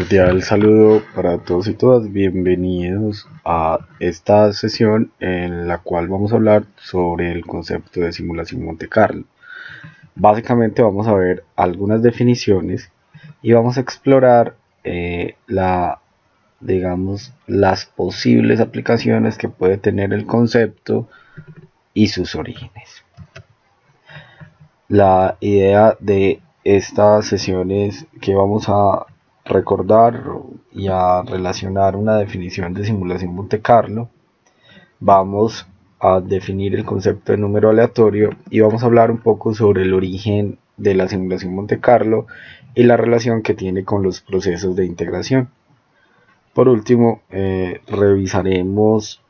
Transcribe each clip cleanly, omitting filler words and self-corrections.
Cordial saludo para todos y todas, bienvenidos a esta sesión en la cual vamos a hablar sobre el concepto de simulación Monte Carlo. Básicamente vamos a ver algunas definiciones y vamos a explorar las posibles aplicaciones que puede tener el concepto y sus orígenes. La idea de esta sesión es que vamos a recordar y a relacionar una definición de simulación Monte Carlo. Vamos a definir el concepto de número aleatorio y vamos a hablar un poco sobre el origen de la simulación Monte Carlo y la relación que tiene con los procesos de integración. Por último, revisaremos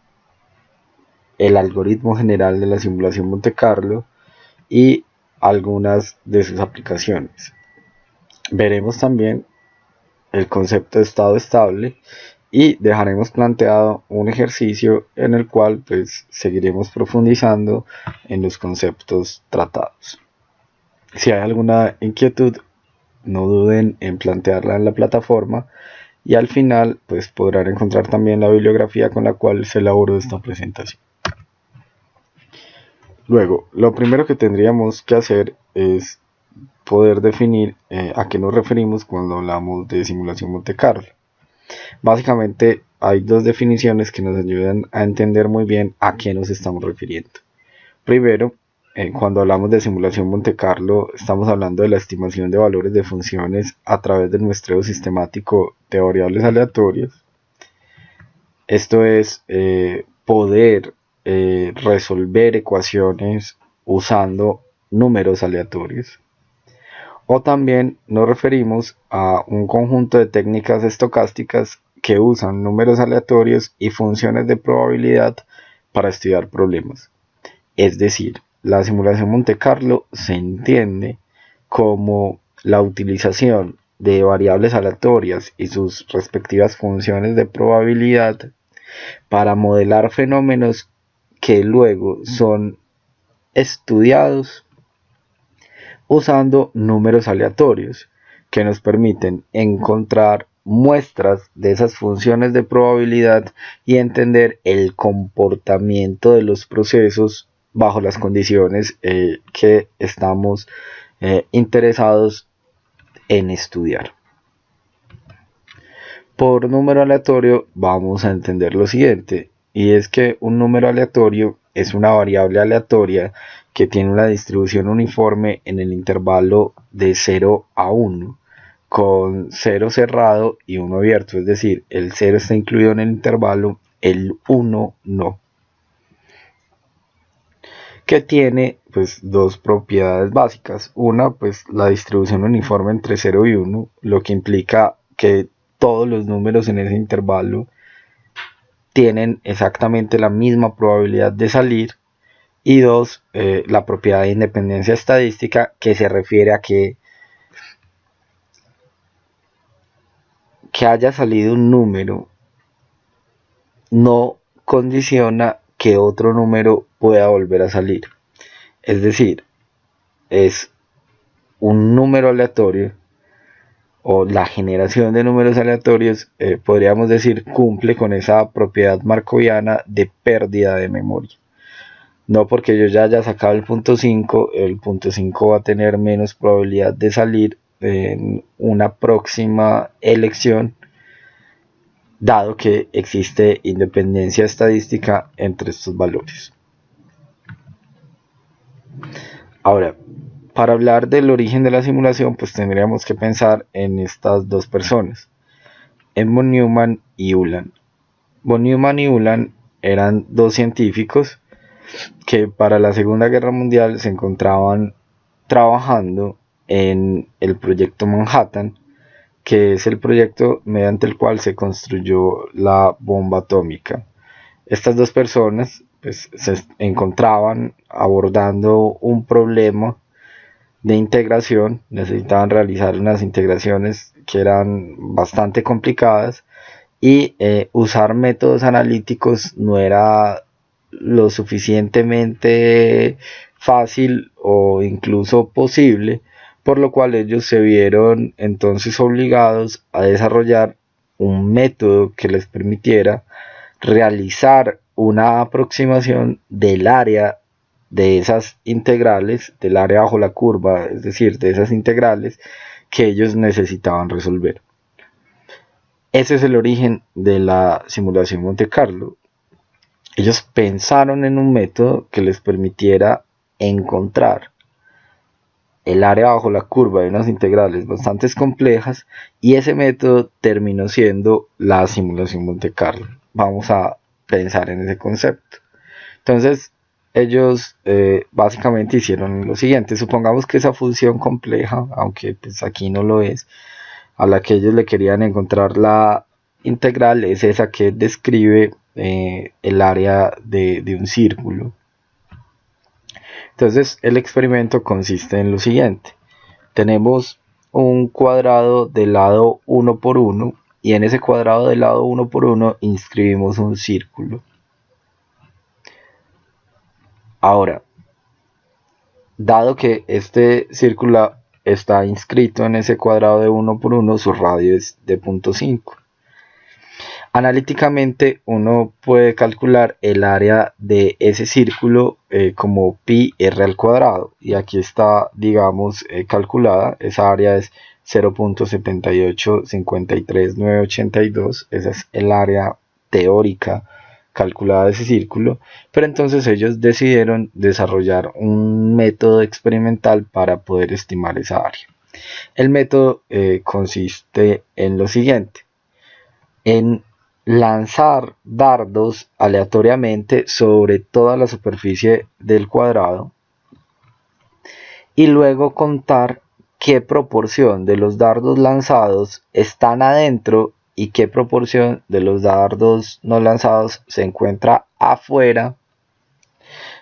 el algoritmo general de la simulación Monte Carlo y algunas de sus aplicaciones. Veremos también el concepto de estado estable y dejaremos planteado un ejercicio en el cual seguiremos profundizando en los conceptos tratados. Si hay alguna inquietud, no duden en plantearla en la plataforma y al final podrán encontrar también la bibliografía con la cual se elaboró esta presentación. Luego, lo primero que tendríamos que hacer es poder definir a qué nos referimos cuando hablamos de simulación Monte Carlo. Básicamente hay dos definiciones que nos ayudan a entender muy bien a qué nos estamos refiriendo. Primero, cuando hablamos de simulación Monte Carlo, estamos hablando de la estimación de valores de funciones a través del muestreo sistemático de variables aleatorias. Esto es poder resolver ecuaciones usando números aleatorios. O también nos referimos a un conjunto de técnicas estocásticas que usan números aleatorios y funciones de probabilidad para estudiar problemas. Es decir, la simulación Monte Carlo se entiende como la utilización de variables aleatorias y sus respectivas funciones de probabilidad para modelar fenómenos que luego son estudiados usando números aleatorios que nos permiten encontrar muestras de esas funciones de probabilidad y entender el comportamiento de los procesos bajo las condiciones que estamos interesados en estudiar. Por número aleatorio vamos a entender lo siguiente, y es que un número aleatorio es una variable aleatoria que tiene una distribución uniforme en el intervalo de 0 a 1, con 0 cerrado y 1 abierto, es decir, el 0 está incluido en el intervalo, el 1 no. Que tiene dos propiedades básicas. Una, la distribución uniforme entre 0 y 1, lo que implica que todos los números en ese intervalo tienen exactamente la misma probabilidad de salir. Y dos, la propiedad de independencia estadística, que se refiere a que haya salido un número no condiciona que otro número pueda volver a salir. Es decir, es un número aleatorio, o la generación de números aleatorios, podríamos decir, cumple con esa propiedad markoviana de pérdida de memoria. No porque yo ya haya sacado el punto 5 va a tener menos probabilidad de salir en una próxima elección, dado que existe independencia estadística entre estos valores. Ahora, para hablar del origen de la simulación, tendríamos que pensar en estas dos personas, en von Neumann y Ulam. Von Neumann y Ulam eran dos científicos que para la Segunda Guerra Mundial se encontraban trabajando en el proyecto Manhattan, que es el proyecto mediante el cual se construyó la bomba atómica. Estas dos personas se encontraban abordando un problema de integración, necesitaban realizar unas integraciones que eran bastante complicadas y usar métodos analíticos no era lo suficientemente fácil o incluso posible por lo cual ellos se vieron entonces obligados a desarrollar un método que les permitiera realizar una aproximación del área de esas integrales, del área bajo la curva, es decir, de esas integrales que ellos necesitaban resolver. Ese es el origen de la simulación Monte Carlo. Ellos pensaron en un método que les permitiera encontrar el área bajo la curva de unas integrales bastante complejas, y ese método terminó siendo la simulación Monte Carlo. Vamos a pensar en ese concepto. Entonces ellos básicamente hicieron lo siguiente: supongamos que esa función compleja, aunque pues aquí no lo es, a la que ellos le querían encontrar la integral, es esa que describe el área de un círculo. Entonces el experimento consiste en lo siguiente: tenemos un cuadrado de lado 1 por 1, y en ese cuadrado de lado 1 por 1 inscribimos un círculo. Ahora, dado que este círculo está inscrito en ese cuadrado de 1 por 1, su radio es de 0.5. Analíticamente uno puede calcular el área de ese círculo como pi r al cuadrado, y aquí está, digamos, calculada. Esa área es 0.7853982. Esa es el área teórica calculada de ese círculo, pero entonces ellos decidieron desarrollar un método experimental para poder estimar esa área. El método consiste en lo siguiente: en lanzar dardos aleatoriamente sobre toda la superficie del cuadrado y luego contar qué proporción de los dardos lanzados están adentro y qué proporción de los dardos no lanzados se encuentra afuera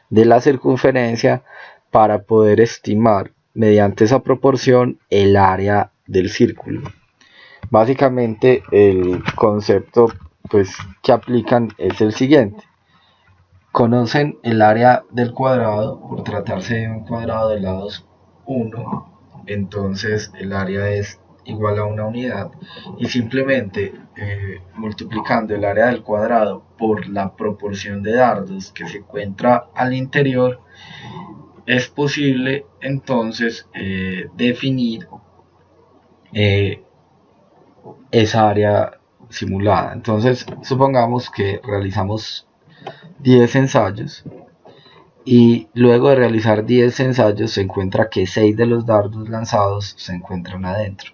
de la circunferencia, para poder estimar mediante esa proporción el área del círculo. Básicamente el concepto pues que aplican es el siguiente: conocen el área del cuadrado por tratarse de un cuadrado de lados 1, entonces el área es igual a una unidad, y simplemente multiplicando el área del cuadrado por la proporción de dardos que se encuentra al interior, es posible entonces definir esa área simulada. Entonces supongamos que realizamos 10 ensayos, y luego de realizar 10 ensayos se encuentra que 6 de los dardos lanzados se encuentran adentro.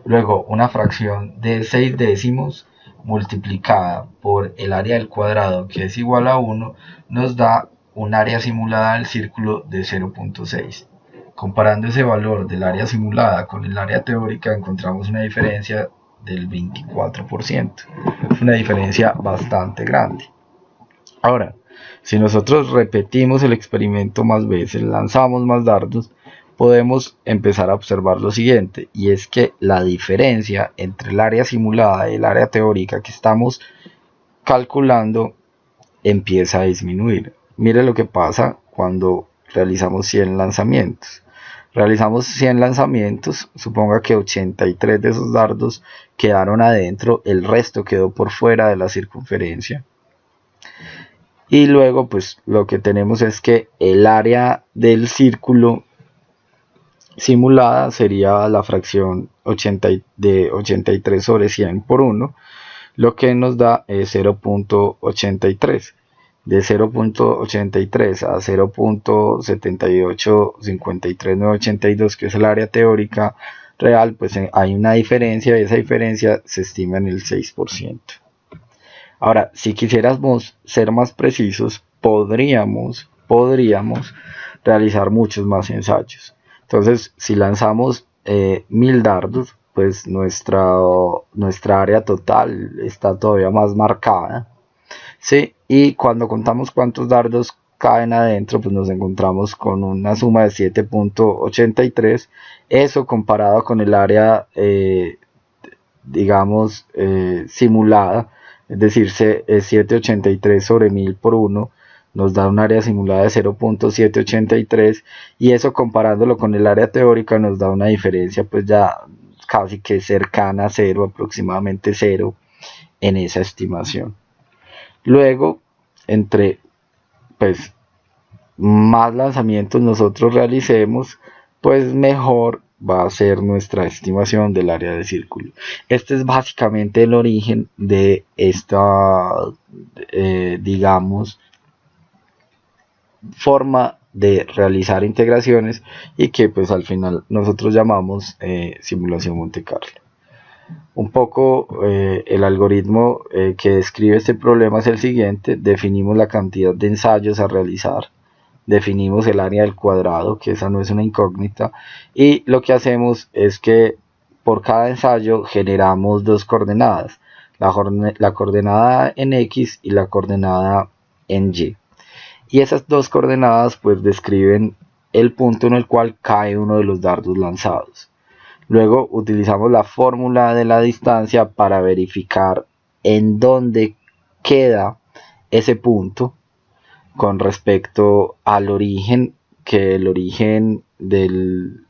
Luego una fracción de 6 décimos multiplicada por el área del cuadrado, que es igual a 1, nos da un área simulada del círculo de 0.6. Comparando ese valor del área simulada con el área teórica, encontramos una diferencia del 24%. Es una diferencia bastante grande. Ahora, si nosotros repetimos el experimento más veces, lanzamos más dardos, podemos empezar a observar lo siguiente, y es que la diferencia entre el área simulada y el área teórica que estamos calculando empieza a disminuir. Mire lo que pasa cuando realizamos 100 lanzamientos. Realizamos 100 lanzamientos, suponga que 83 de esos dardos quedaron adentro, el resto quedó por fuera de la circunferencia. Y luego pues lo que tenemos es que el área del círculo simulada sería la fracción de 83 sobre 100 por 1, lo que nos da 0.83. De 0.83 a 0.7853982, que es el área teórica real, pues hay una diferencia, y esa diferencia se estima en el 6%. Ahora, si quisiéramos ser más precisos, podríamos realizar muchos más ensayos. Entonces, si lanzamos 1000 dardos, pues nuestra área total está todavía más marcada, ¿sí? Y cuando contamos cuántos dardos caen adentro, pues nos encontramos con una suma de 7.83. Eso comparado con el área, digamos, simulada, es decir, 783 sobre 1000 por 1, nos da un área simulada de 0.783 y eso comparándolo con el área teórica nos da una diferencia pues ya casi que cercana a cero, aproximadamente cero en esa estimación. Luego, entre pues más lanzamientos nosotros realicemos, pues mejor va a ser nuestra estimación del área de círculo. Este es básicamente el origen de esta, digamos, forma de realizar integraciones y que pues al final nosotros llamamos simulación Monte Carlo. Un poco el algoritmo que describe este problema es el siguiente: definimos la cantidad de ensayos a realizar, definimos el área del cuadrado, que esa no es una incógnita, y lo que hacemos es que por cada ensayo generamos dos coordenadas, la coordenada en X y la coordenada en Y. Y esas dos coordenadas pues describen el punto en el cual cae uno de los dardos lanzados. Luego utilizamos la fórmula de la distancia para verificar en dónde queda ese punto con respecto al origen, que el origen del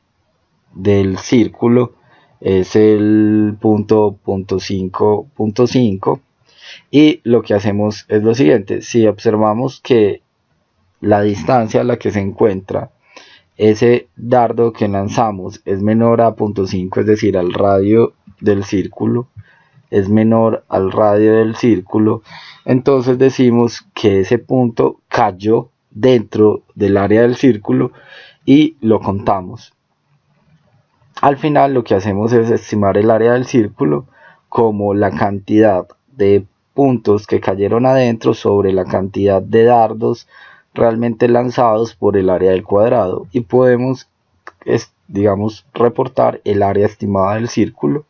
círculo es el punto 5.5, y lo que hacemos es lo siguiente: si observamos que la distancia a la que se encuentra ese dardo que lanzamos es menor a 0.5, es decir, al radio del círculo, es menor al radio del círculo, entonces decimos que ese punto cayó dentro del área del círculo y lo contamos. Al final lo que hacemos es estimar el área del círculo como la cantidad de puntos que cayeron adentro sobre la cantidad de dardos realmente lanzados por el área del cuadrado, y podemos, digamos, reportar el área estimada del círculo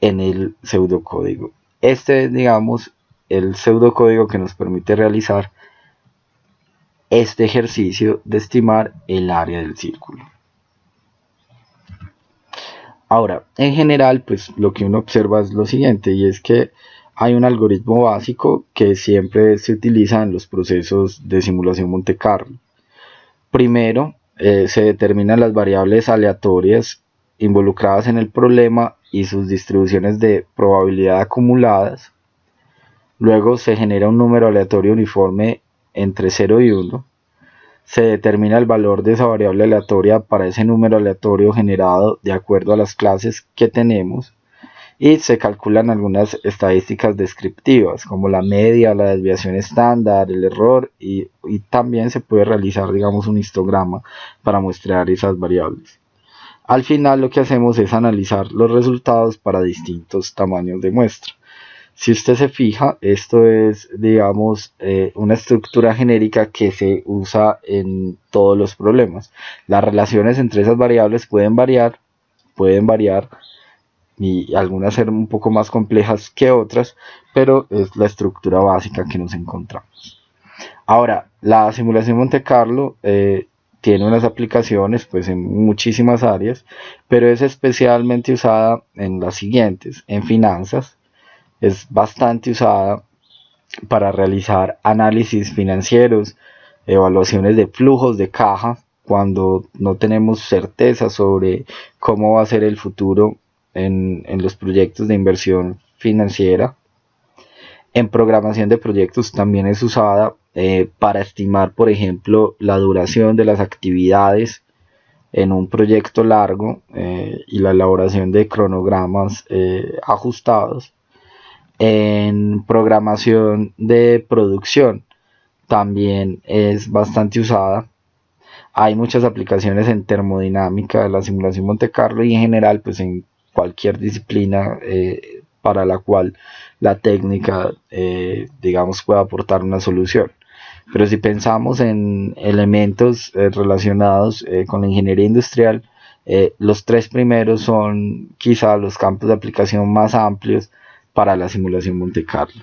en el pseudocódigo. Este es, digamos, el pseudocódigo que nos permite realizar este ejercicio de estimar el área del círculo. Ahora, en general, pues lo que uno observa es lo siguiente, y es que hay un algoritmo básico que siempre se utiliza en los procesos de simulación Monte Carlo. Primero, se determinan las variables aleatorias involucradas en el problema y sus distribuciones de probabilidad acumuladas. Luego se genera un número aleatorio uniforme entre 0 y 1. Se determina el valor de esa variable aleatoria para ese número aleatorio generado de acuerdo a las clases que tenemos. Y se calculan algunas estadísticas descriptivas como la media, la desviación estándar, el error, y también se puede realizar, digamos, un histograma para muestrar esas variables. Al final lo que hacemos es analizar los resultados para distintos tamaños de muestra. Si usted se fija, esto es, digamos, una estructura genérica que se usa en todos los problemas. Las relaciones entre esas variables pueden variar y algunas ser un poco más complejas que otras, pero es la estructura básica que nos encontramos. Ahora, la simulación Monte Carlo tiene unas aplicaciones pues en muchísimas áreas, pero es especialmente usada en las siguientes: en finanzas, es bastante usada para realizar análisis financieros, evaluaciones de flujos de caja cuando no tenemos certeza sobre cómo va a ser el futuro en los proyectos de inversión financiera. En programación de proyectos también es usada para estimar, por ejemplo, la duración de las actividades en un proyecto largo y la elaboración de cronogramas ajustados. En programación de producción también es bastante usada. Hay muchas aplicaciones en termodinámica de la simulación Monte Carlo y en general pues en cualquier disciplina para la cual la técnica digamos pueda aportar una solución. Pero si pensamos en elementos relacionados con la ingeniería industrial, los tres primeros son quizá los campos de aplicación más amplios para la simulación Monte Carlo.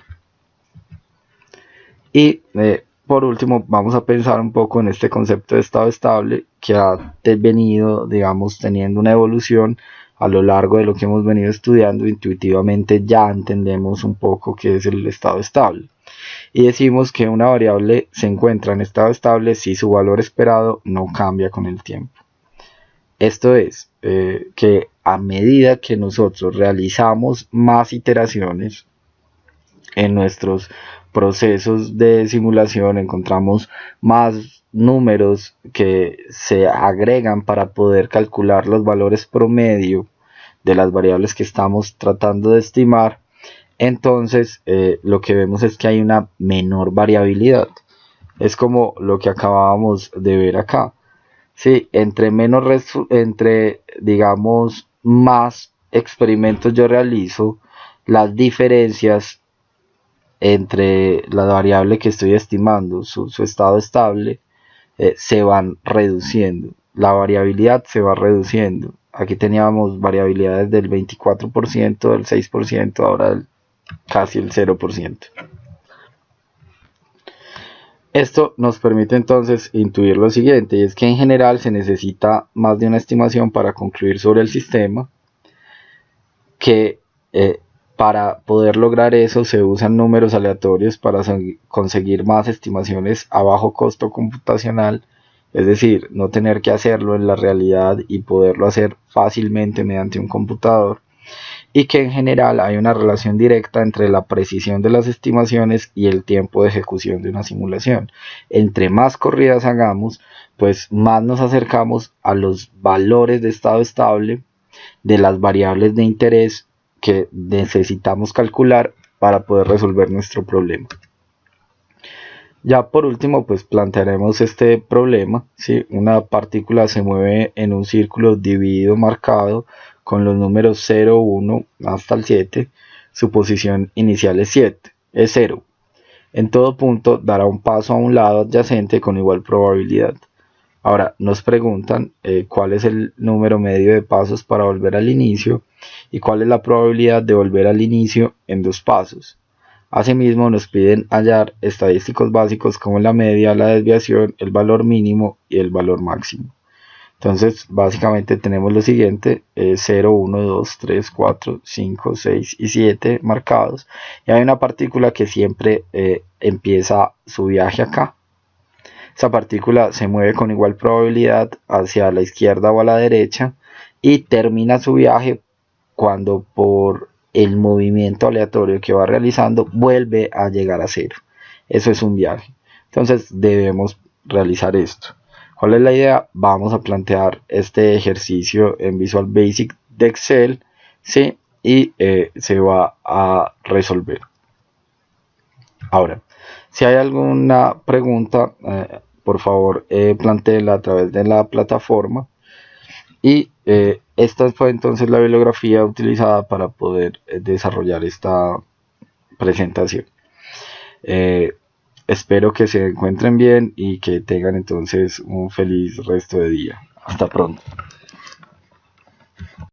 Y por último vamos a pensar un poco en este concepto de estado estable que ha venido, digamos, teniendo una evolución a lo largo de lo que hemos venido estudiando. Intuitivamente ya entendemos un poco qué es el estado estable. y decimos que una variable se encuentra en estado estable si su valor esperado no cambia con el tiempo. Esto es que a medida que nosotros realizamos más iteraciones en nuestros procesos de simulación, encontramos más números que se agregan para poder calcular los valores promedio de las variables que estamos tratando de estimar. Entonces lo que vemos es que hay una menor variabilidad. Es como lo que acabábamos de ver acá. Sí, entre digamos más experimentos yo realizo, las diferencias entre la variable que estoy estimando, su estado estable, se van reduciendo. La variabilidad se va reduciendo. Aquí teníamos variabilidades del 24%, del 6%, ahora casi el 0%. Esto nos permite entonces intuir lo siguiente, y es que en general se necesita más de una estimación para concluir sobre el sistema, que para poder lograr eso se usan números aleatorios para conseguir más estimaciones a bajo costo computacional, es decir, no tener que hacerlo en la realidad y poderlo hacer fácilmente mediante un computador, y que en general hay una relación directa entre la precisión de las estimaciones y el tiempo de ejecución de una simulación. Entre más corridas hagamos, pues más nos acercamos a los valores de estado estable de las variables de interés que necesitamos calcular para poder resolver nuestro problema. Ya por último, pues plantearemos este problema, ¿sí? Una partícula se mueve en un círculo dividido marcado con los números 0, 1 hasta el 7, su posición inicial es 0. En todo punto dará un paso a un lado adyacente con igual probabilidad. Ahora nos preguntan cuál es el número medio de pasos para volver al inicio y cuál es la probabilidad de volver al inicio en 2 pasos. Asimismo nos piden hallar estadísticos básicos como la media, la desviación, el valor mínimo y el valor máximo. Entonces básicamente tenemos lo siguiente, 0, 1, 2, 3, 4, 5, 6 y 7 marcados, y hay una partícula que siempre empieza su viaje acá. Esa partícula se mueve con igual probabilidad hacia la izquierda o a la derecha y termina su viaje cuando por el movimiento aleatorio que va realizando vuelve a llegar a 0. Eso es un viaje. Entonces debemos realizar esto. ¿Cuál es la idea? Vamos a plantear este ejercicio en Visual Basic de Excel, ¿sí? Y se va a resolver. Ahora, si hay alguna pregunta, por favor plantéela a través de la plataforma. Y esta fue entonces la bibliografía utilizada para poder desarrollar esta presentación. Espero que se encuentren bien y que tengan entonces un feliz resto de día. Hasta pronto.